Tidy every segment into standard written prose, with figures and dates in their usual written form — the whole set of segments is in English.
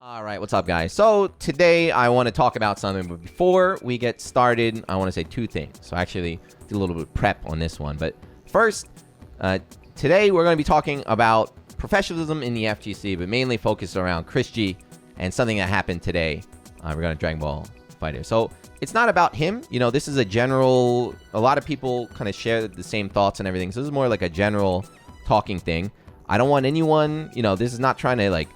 All right, what's up, guys? So today I want to talk about something, but before we get started, I want to say two things. So I actually did a little bit of prep on this one, but first, today we're going to be talking about professionalism in the FGC, but mainly focused around Chris G and something that happened today regarding Dragon Ball Fighter. So it's not about him. You know, this is a general, a lot of people kind of share the same thoughts and everything. So this is more like a general talking thing. I don't want anyone, you know, this is not trying to like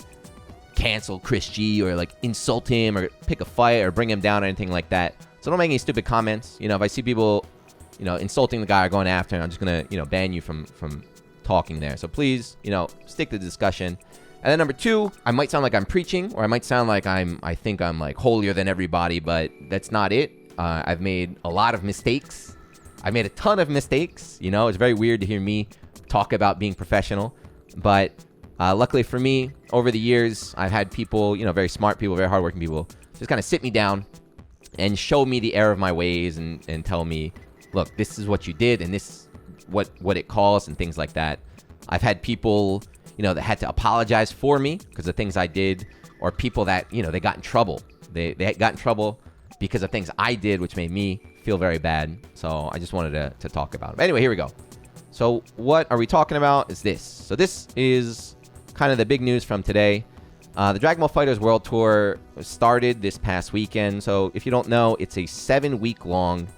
cancel Chris G or like insult him or pick a fight or bring him down or anything like that. So don't make any stupid comments. You know, if I see people, you know, insulting the guy or going after him, I'm just gonna, you know, ban you from talking there. So please, you know, stick to the discussion. And then number two, I might sound like I'm preaching, or I might sound like I think I'm like holier than everybody, but that's not it. I've made a lot of mistakes. I made a ton of mistakes. You know, it's very weird to hear me talk about being professional, but luckily for me, over the years, I've had people, you know, very smart people, very hardworking people, just kind of sit me down and show me the error of my ways and tell me, look, this is what you did and this what it caused and things like that. I've had people, you know, that had to apologize for me because of things I did, or people that, you know, they got in trouble. They got in trouble because of things I did, which made me feel very bad. So I just wanted to talk about it. But anyway, here we go. So what are we talking about is this. So this is kind of the big news from today. The Dragon Ball FighterZ World Tour started this past weekend. So if you don't know, it's a 7-week-long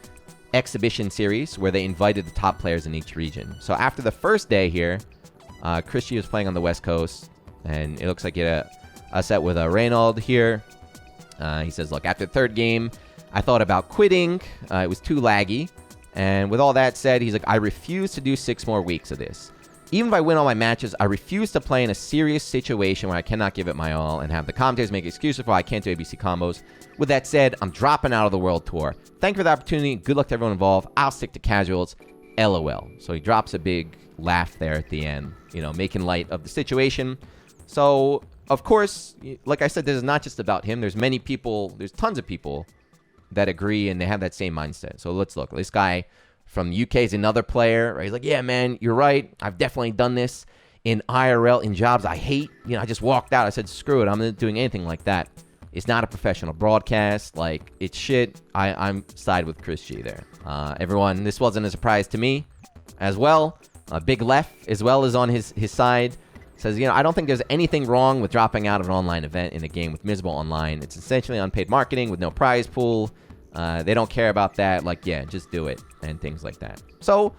exhibition series where they invited the top players in each region. So after the first day here, Chris G was playing on the West Coast, and it looks like he had a set with Reynald here. He says, look, after the third game, I thought about quitting. It was too laggy. And with all that said, he's like, I refuse to do 6 more weeks of this. Even if I win all my matches, I refuse to play in a serious situation where I cannot give it my all and have the commentators make excuses for why I can't do ABC combos. With that said, I'm dropping out of the World Tour. Thank you for the opportunity. Good luck to everyone involved. I'll stick to casuals. LOL. So he drops a big laugh there at the end, you know, making light of the situation. So, of course, like I said, this is not just about him. There's many people, there's tons of people that agree and they have that same mindset. So let's look. This guy from the UK is another player, right? He's like, yeah, man, you're right. I've definitely done this in IRL, in jobs I hate. You know, I just walked out. I said, screw it. I'm not doing anything like that. It's not a professional broadcast. Like, it's shit. I'm side with Chris G there. Everyone, this wasn't a surprise to me as well. Big Left as well is on his side. Says, you know, I don't think there's anything wrong with dropping out of an online event in a game with miserable online. It's essentially unpaid marketing with no prize pool. They don't care about that. Like, yeah, just do it and things like that. So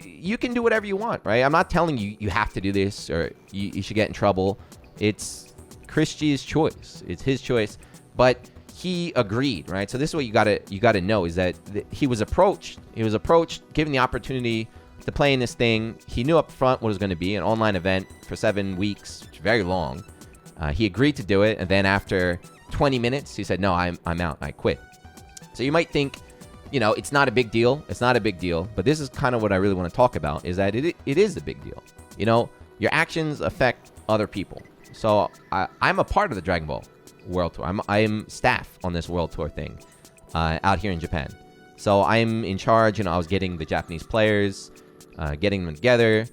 you can do whatever you want, right? I'm not telling you you have to do this or you should get in trouble. It's Chris G's choice. It's his choice. But he agreed, right? So this is what you gotta know is that he was approached. He was approached, given the opportunity to play in this thing. He knew up front what it was going to be, an online event for 7 weeks, which is very long. He agreed to do it, and then after 20 minutes, he said, no, I'm out. I quit. So you might think, you know, it's not a big deal. It's not a big deal. But this is kind of what I really want to talk about, is that it is a big deal. You know, your actions affect other people. So I'm a part of the Dragon Ball World Tour. I'm staff on this World Tour thing out here in Japan. So I'm in charge. You know, I was getting the Japanese players, getting them together,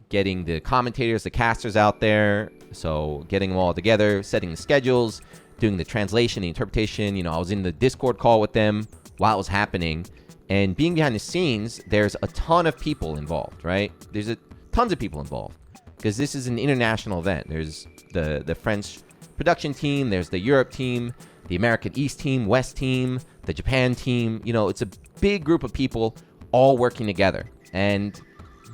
getting the commentators, the casters out there. So getting them all together, setting the schedules, doing the translation, the interpretation. You know, I was in the Discord call with them while it was happening. And being behind the scenes, there's a ton of people involved, right? There's tons of people involved because this is an international event. There's the French production team, there's the Europe team, the American East team, West team, the Japan team. You know, it's a big group of people all working together. And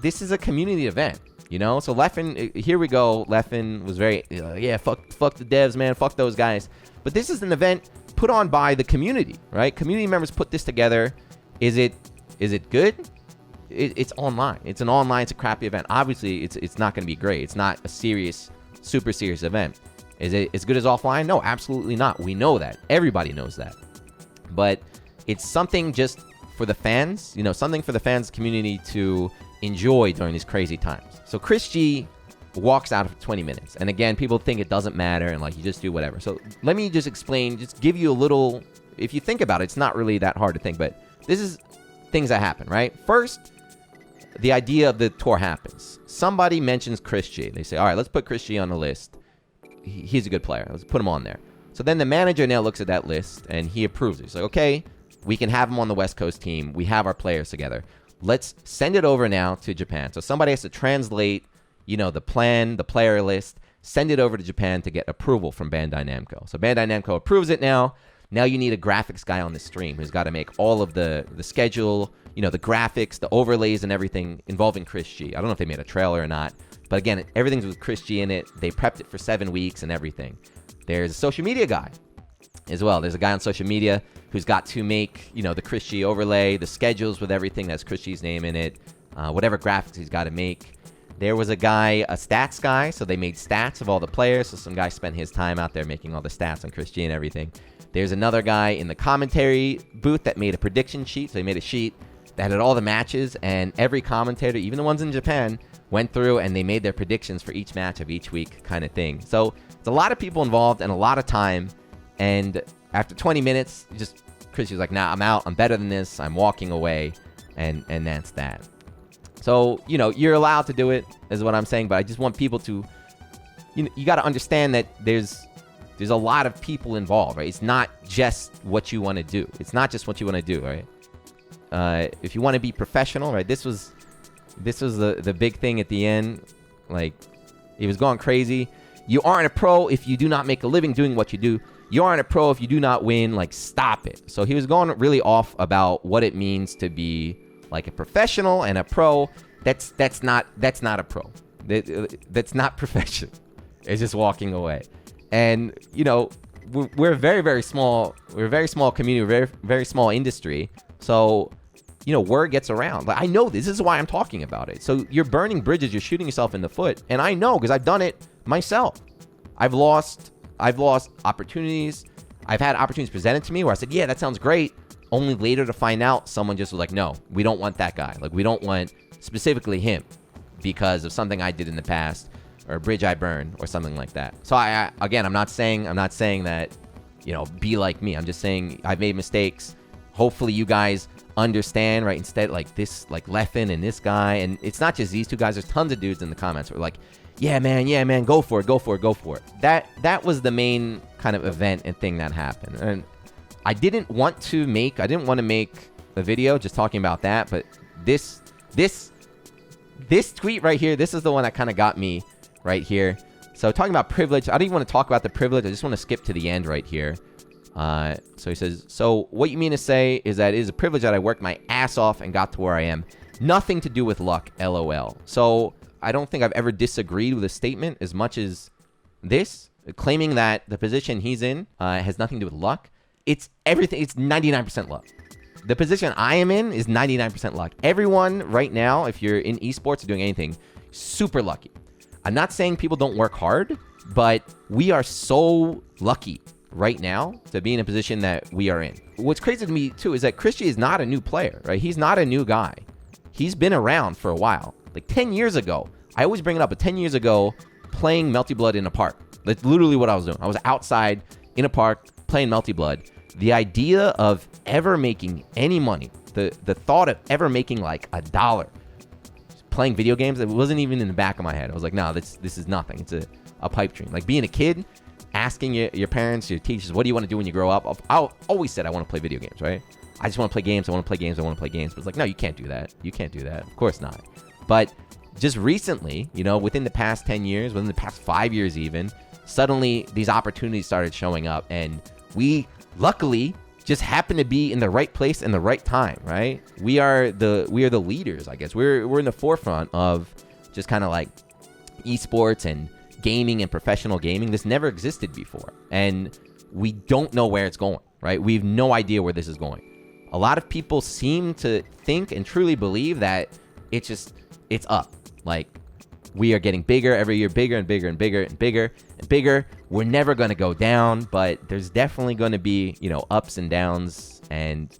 this is a community event, you know? So Leffen, here we go. Leffen was very, yeah, fuck the devs, man. Fuck those guys. But this is an event put on by the community, right? Community members put this together. Is it good? It's online. It's an online. It's a crappy event. Obviously, it's not going to be great. It's not a serious, super serious event. Is it as good as offline? No, absolutely not. We know that. Everybody knows that. But it's something just for the fans, you know, something for the fans community to enjoy during these crazy times. So Chris G walks out of 20 minutes. And again, people think it doesn't matter and like you just do whatever. So let me just explain, just give you a little, if you think about it, it's not really that hard to think, but this is things that happen, right? First, the idea of the tour happens. Somebody mentions Chris G. They say, all right, let's put Chris G on the list. he's a good player. Let's put him on there. So then the manager now looks at that list and he approves it. He's like, okay, we can have him on the West Coast team. We have our players together. Let's send it over now to Japan. So somebody has to translate, the plan, the player list, send it over to Japan to get approval from Bandai Namco. So Bandai Namco approves it now. Now you need a graphics guy on the stream who's got to make all of the schedule, the graphics, the overlays and everything involving Chris G. I don't know if they made a trailer or not, but again, everything's with Chris G in it. They prepped it for 7 weeks and everything. There's a social media guy as well. There's a guy on social media who's got to make, the Chris G overlay, the schedules with everything that's Chris G's name in it, whatever graphics he's got to make. There was a guy, a stats guy, so they made stats of all the players, so some guy spent his time out there making all the stats on Chris G and everything. There's another guy in the commentary booth that made a prediction sheet, so he made a sheet that had all the matches, and every commentator, even the ones in Japan, went through and they made their predictions for each match of each week kind of thing. So it's a lot of people involved and a lot of time, and after 20 minutes, Chris was like, nah, I'm out, I'm better than this, I'm walking away, and that's that. So, you're allowed to do it, is what I'm saying, but I just want people to, you got to understand that there's a lot of people involved, right? It's not just what you want to do. It's not just what you want to do, right? If you want to be professional, right? This was the big thing at the end. Like, it was going crazy. You aren't a pro if you do not make a living doing what you do. You aren't a pro if you do not win. Like, stop it. So he was going really off about what it means to be like a professional and a pro. That's not a pro. That's not professional. It's just walking away. And we're a very, very small. We're a very small community. We're a very, very small industry. So word gets around. Like, I know this is why I'm talking about it. So you're burning bridges. You're shooting yourself in the foot. And I know because I've done it myself. I've lost opportunities. I've had opportunities presented to me where I said, yeah, that sounds great. Only later to find out someone just was like, no, we don't want that guy. Like, we don't want specifically him because of something I did in the past or a bridge I burned or something like that. So I'm not saying that, be like me. I'm just saying I've made mistakes. Hopefully you guys understand, right? Instead, like this, like Leffen and this guy, and it's not just these two guys. There's tons of dudes in the comments who are like, yeah, man, go for it. That was the main kind of event and thing that happened. And I didn't want to make a video just talking about that, but this tweet right here, this is the one that kind of got me right here. So talking about privilege, I don't even want to talk about the privilege. I just want to skip to the end right here. So he says, so what you mean to say is that it is a privilege that I worked my ass off and got to where I am. Nothing to do with luck, LOL. So I don't think I've ever disagreed with a statement as much as this, claiming that the position he's in has nothing to do with luck. It's everything. It's 99% luck. The position I am in is 99% luck. Everyone right now, if you're in esports or doing anything, super lucky. I'm not saying people don't work hard, but we are so lucky right now to be in a position that we are in. What's crazy to me too is that Chris G is not a new player, right? He's not a new guy. He's been around for a while. Like 10 years ago, I always bring it up, but 10 years ago, playing Melty Blood in a park. That's literally what I was doing. I was outside in a park playing Melty Blood. The idea of ever making any money, the thought of ever making like $1 playing video games, it wasn't even in the back of my head. I was like, no, this is nothing. It's a pipe dream. Like being a kid, asking your parents, your teachers, what do you want to do when you grow up? I always said I want to play video games, right? I just want to play games. I want to play games. But it's like, no, you can't do that. You can't do that. Of course not. But just recently, within the past 10 years, within the past 5 years even, suddenly these opportunities started showing up. And we luckily just happen to be in the right place in the right time, right? We are the leaders, I guess. We're in the forefront of just kind of like esports and gaming and professional gaming. This never existed before. And we don't know where it's going, right? We have no idea where this is going. A lot of people seem to think and truly believe that it's up. Like, we are getting bigger every year, bigger and bigger and bigger and bigger and bigger. We're never going to go down, but there's definitely going to be, ups and downs, and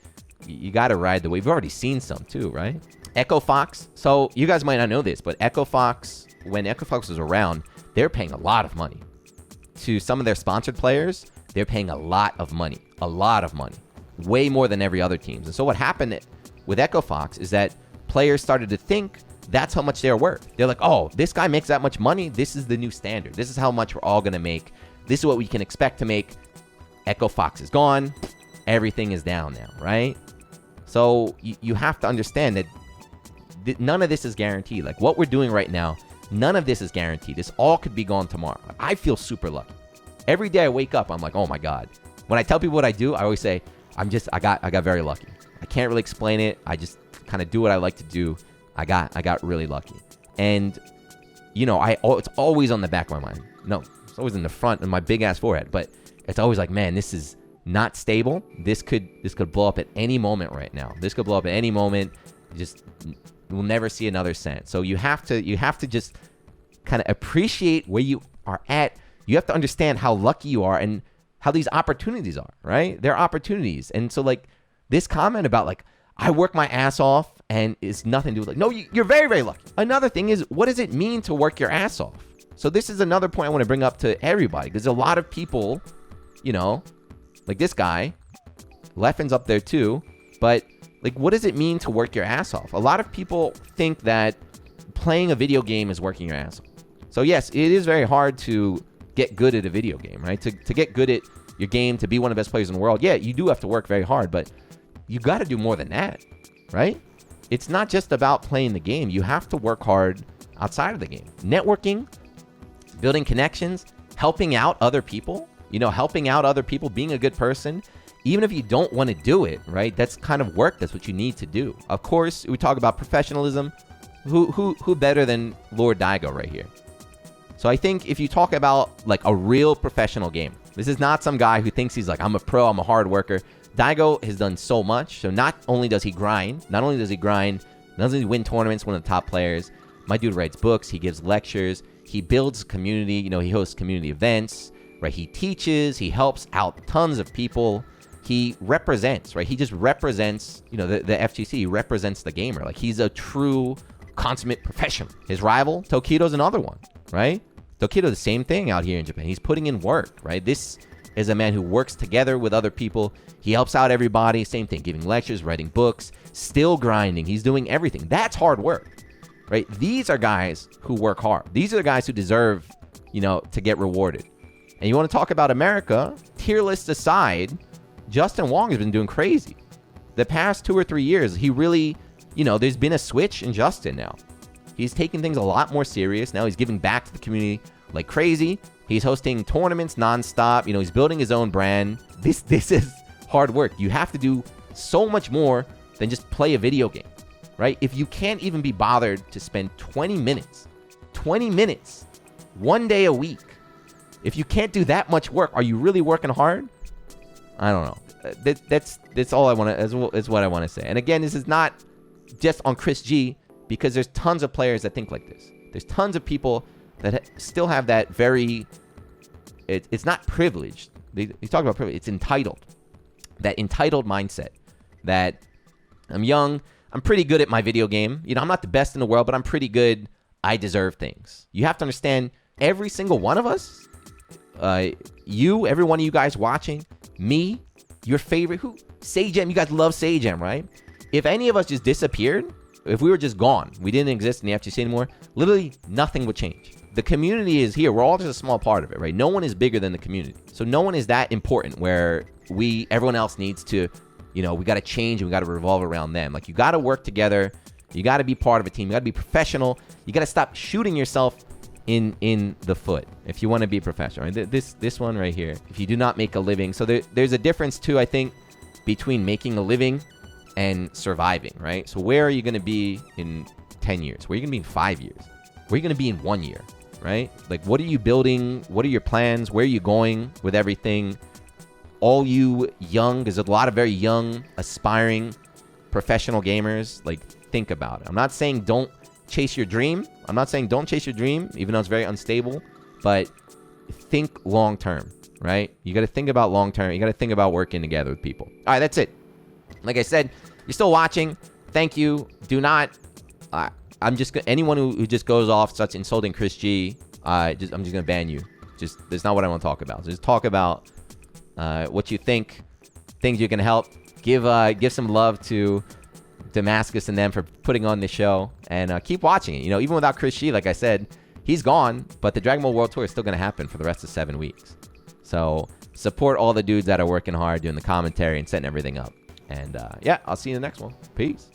you got to ride the wave. We've already seen some too, right? Echo Fox. So you guys might not know this, but Echo Fox, when Echo Fox was around, they're paying a lot of money. To some of their sponsored players, they're paying a lot of money, way more than every other teams. And so what happened with Echo Fox is that players started to think that's how much they're worth. They're like, oh, this guy makes that much money. This is the new standard. This is how much we're all going to make. This is what we can expect to make. Echo Fox is gone. Everything is down now, right? So you have to understand that none of this is guaranteed. Like what we're doing right now, none of this is guaranteed. This all could be gone tomorrow. I feel super lucky. Every day I wake up, I'm like, oh my God. When I tell people what I do, I always say, I got very lucky. I can't really explain it. I just kind of do what I like to do. I got really lucky. And, it's always on the back of my mind. No, it's always in the front of my big ass forehead. But it's always like, man, this is not stable. This could blow up at any moment right now. This could blow up at any moment. We'll never see another cent. So you have to just kind of appreciate where you are at. You have to understand how lucky you are and how these opportunities are, right? They're opportunities. And so like this comment about like, I work my ass off and it's nothing to do with like, no, you're very, very lucky. Another thing is, what does it mean to work your ass off? So this is another point I want to bring up to everybody, because a lot of people, like this guy, Leffen's up there too, but like, what does it mean to work your ass off? A lot of people think that playing a video game is working your ass off. So yes, it is very hard to get good at a video game, right? To get good at your game, to be one of the best players in the world, yeah, you do have to work very hard, but you got to do more than that, right? It's not just about playing the game. You have to work hard outside of the game. Networking, building connections, helping out other people, being a good person, even if you don't want to do it, right? That's kind of work. That's what you need to do. Of course, we talk about professionalism. Who better than Lord Daigo right here? So I think if you talk about like a real professional gamer, this is not some guy who thinks he's like, I'm a pro, I'm a hard worker. Daigo has done so much. So not only does he grind, not only does he win tournaments, one of the top players. My dude writes books, he gives lectures, he builds community, he hosts community events, right? He teaches, he helps out tons of people. He represents, right? He just represents, the FGC, he represents the gamer. Like he's a true consummate professional. His rival, Tokido's another one, right? Tokido, the same thing out here in Japan. He's putting in work, right? This is a man who works together with other people. He helps out everybody. Same thing, giving lectures, writing books, still grinding. He's doing everything. That's hard work, right? These are guys who work hard. These are the guys who deserve, to get rewarded. And you want to talk about America, tier list aside, Justin Wong has been doing crazy. The past 2 or 3 years, he really, there's been a switch in Justin now. He's taking things a lot more serious. Now he's giving back to the community like crazy. He's hosting tournaments nonstop. He's building his own brand. This is hard work. You have to do so much more than just play a video game, right? If you can't even be bothered to spend 20 minutes, 1 day a week, if you can't do that much work, are you really working hard? I don't know. That's all I want to, is what I want to say. And again, this is not just on Chris G, because there's tons of players that think like this. There's tons of people that still have that very, it's not privileged. They talk about privilege. It's entitled. That entitled mindset that I'm young, I'm pretty good at my video game. I'm not the best in the world, but I'm pretty good. I deserve things. You have to understand, every single one of us, every one of you guys watching, me, your favorite, Sagem, you guys love Sagem, right? If any of us just disappeared, if we were just gone, we didn't exist in the FGC anymore, literally nothing would change. The community is here. We're all just a small part of it, right? No one is bigger than the community. So no one is that important where everyone else needs to, we got to change and we got to revolve around them. Like you got to work together. You got to be part of a team. You got to be professional. You got to stop shooting yourself in the foot if you want to be professional, right? This one right here, if you do not make a living. So there's a difference too, I think, between making a living and surviving, right? So where are you going to be in 10 years? Where are you going to be in 5 years? Where are you going to be in 1 year, right? Like, what are you building? What are your plans? Where are you going with everything? All you young, there's a lot of very young, aspiring professional gamers. Like, think about it. I'm not saying don't chase your dream. I'm not saying don't chase your dream, even though it's very unstable, but think long term, right? You got to think about long term. You got to think about working together with people. All right, that's it. Like I said, you're still watching. Thank you. Do not. Anyone who just goes off, starts insulting Chris G. I'm just gonna ban you. That's not what I want to talk about. So just talk about what you think, things you can help. Give some love to Damascus and them for putting on the show. And keep watching it. You know, even without Chris Shee, like I said, he's gone. But the Dragon Ball World Tour is still going to happen for the rest of 7 weeks. So support all the dudes that are working hard, doing the commentary and setting everything up. And yeah, I'll see you in the next one. Peace.